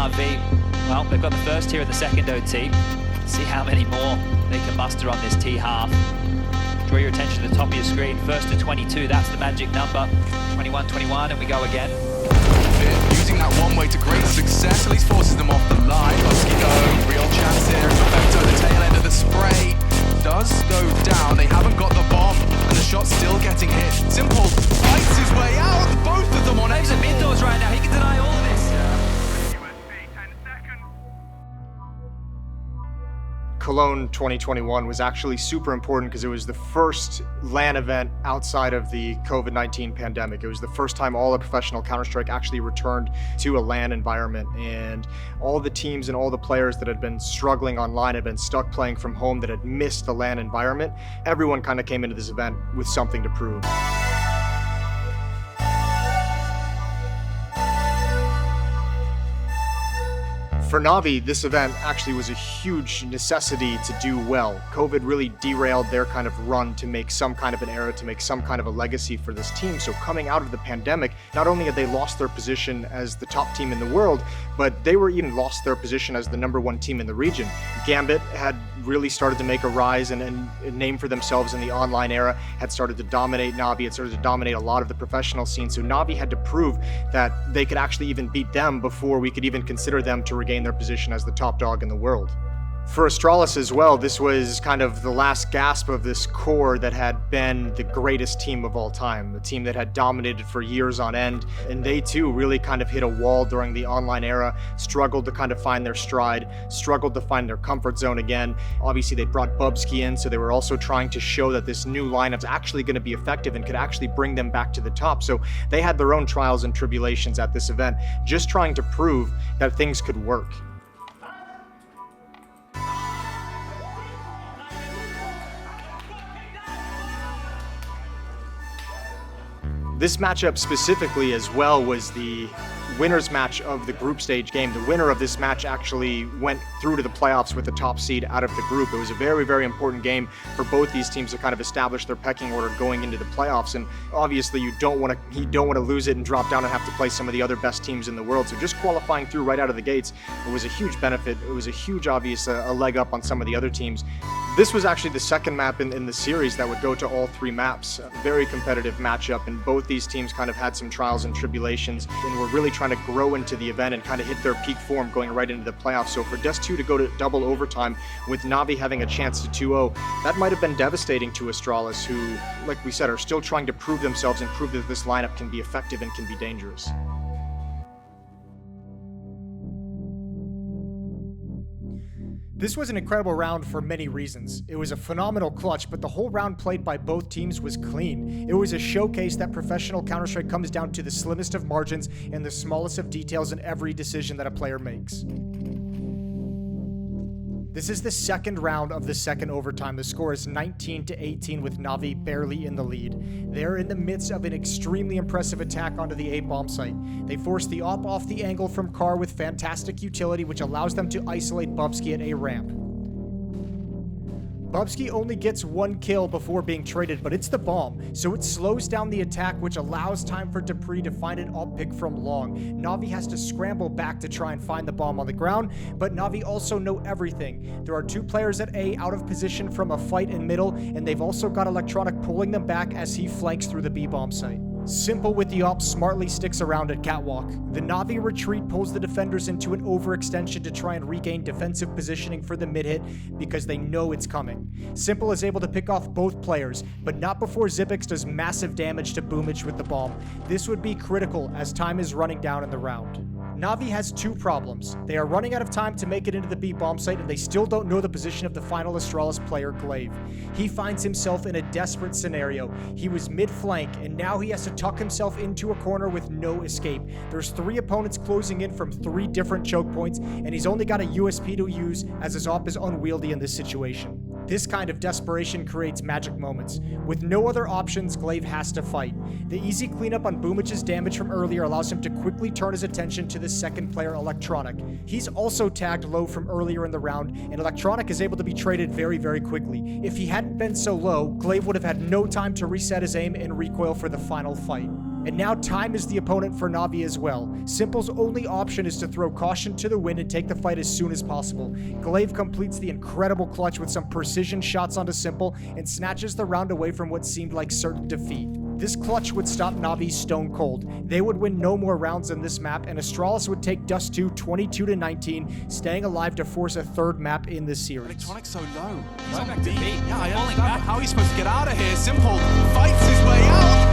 NaVi, well, they've got the first here in the second OT. See how many more they can muster on this T-half. Draw your attention to the top of your screen. First to 22, that's the magic number. 21-21, and we go again. Using that one way to great success, at least forces them off the line. Go, real chance here. Perfecto, the tail end of the spray does go down. They haven't got the bomb, and the shot's still getting hit. Simple fights his way out. Both of them on exit Indoors right now. He can deny all of this. Cologne 2021 was actually super important because it was the first LAN event outside of the COVID-19 pandemic. It was the first time all of professional Counter-Strike actually returned to a LAN environment, and all the teams and all the players that had been struggling online, had been stuck playing from home, that had missed the LAN environment, everyone kind of came into this event with something to prove. For NaVi, this event actually was a huge necessity to do well. COVID really derailed their kind of run to make some kind of an era, to make some kind of a legacy for this team. So coming out of the pandemic, not only had they lost their position as the top team in the world, but they were even lost their position as the #1 team in the region. Gambit had really started to make a rise and a name for themselves in the online era, had started to dominate NaVi, had started to dominate a lot of the professional scene. So NaVi had to prove that they could actually even beat them before we could even consider them to regain their position as the top dog in the world. For Astralis as well, this was kind of the last gasp of this core that had been the greatest team of all time, the team that had dominated for years on end, and they too really kind of hit a wall during the online era, struggled to kind of find their stride, struggled to find their comfort zone again. Obviously they brought Bubsky in, so they were also trying to show that this new lineup's actually going to be effective and could actually bring them back to the top. So they had their own trials and tribulations at this event, just trying to prove that things could work. This matchup specifically as well was the winner's match of the group stage game. The winner of this match actually went through to the playoffs with the top seed out of the group. It was a very, very important game for both these teams to kind of establish their pecking order going into the playoffs. And obviously you don't want to lose it and drop down and have to play some of the other best teams in the world. So just qualifying through right out of the gates, it was a huge benefit. It was a huge, obvious, a leg up on some of the other teams. This was actually the second map in the series that would go to all 3 maps. A very competitive matchup, and both these teams kind of had some trials and tribulations and were really trying to grow into the event and kind of hit their peak form going right into the playoffs. So for Dust 2 to go to double overtime with NaVi having a chance to 2-0, that might have been devastating to Astralis, who, like we said, are still trying to prove themselves and prove that this lineup can be effective and can be dangerous. This was an incredible round for many reasons. It was a phenomenal clutch, but the whole round played by both teams was clean. It was a showcase that professional Counter-Strike comes down to the slimmest of margins and the smallest of details in every decision that a player makes. This is the second round of the second overtime. The score is 19-18 with NaVi barely in the lead. They're in the midst of an extremely impressive attack onto the A bomb site. They force the op off the angle from Car with fantastic utility, which allows them to isolate Bubsky at A ramp. Bubsky only gets 1 kill before being traded, but it's the bomb, so it slows down the attack, which allows time for Dupree to find an op pick from long. NaVi has to scramble back to try and find the bomb on the ground, but NaVi also know everything. There are 2 players at A out of position from a fight in middle, and they've also got Electronic pulling them back as he flanks through the B bomb site. Simple with the op smartly sticks around at Catwalk. The NaVi retreat pulls the defenders into an overextension to try and regain defensive positioning for the mid hit because they know it's coming. Simple is able to pick off both players, but not before Zipix does massive damage to Boomich with the bomb. This would be critical as time is running down in the round. NaVi has 2 problems. They are running out of time to make it into the B bomb site, and they still don't know the position of the final Astralis player, Glaive. He finds himself in a desperate scenario. He was mid-flank, and now he has to tuck himself into a corner with no escape. There's 3 opponents closing in from 3 different choke points, and he's only got a USP to use as his op is unwieldy in this situation. This kind of desperation creates magic moments. With no other options, Glaive has to fight. The easy cleanup on Boomich's damage from earlier allows him to quickly turn his attention to the second player, Electronic. He's also tagged low from earlier in the round, and Electronic is able to be traded very, very quickly. If he hadn't been so low, Glaive would have had no time to reset his aim and recoil for the final fight. And now time is the opponent for NaVi as well. Simple's only option is to throw caution to the wind and take the fight as soon as possible. Glaive completes the incredible clutch with some precision shots onto Simple and snatches the round away from what seemed like certain defeat. This clutch would stop NaVi stone cold. They would win no more rounds in this map, and Astralis would take Dust 2 22-19, staying alive to force a third map in this series. Electronic's so low. He's on back to beat. Yeah, I Falling understand back. how he's supposed to get out of here. Simple fights his way out.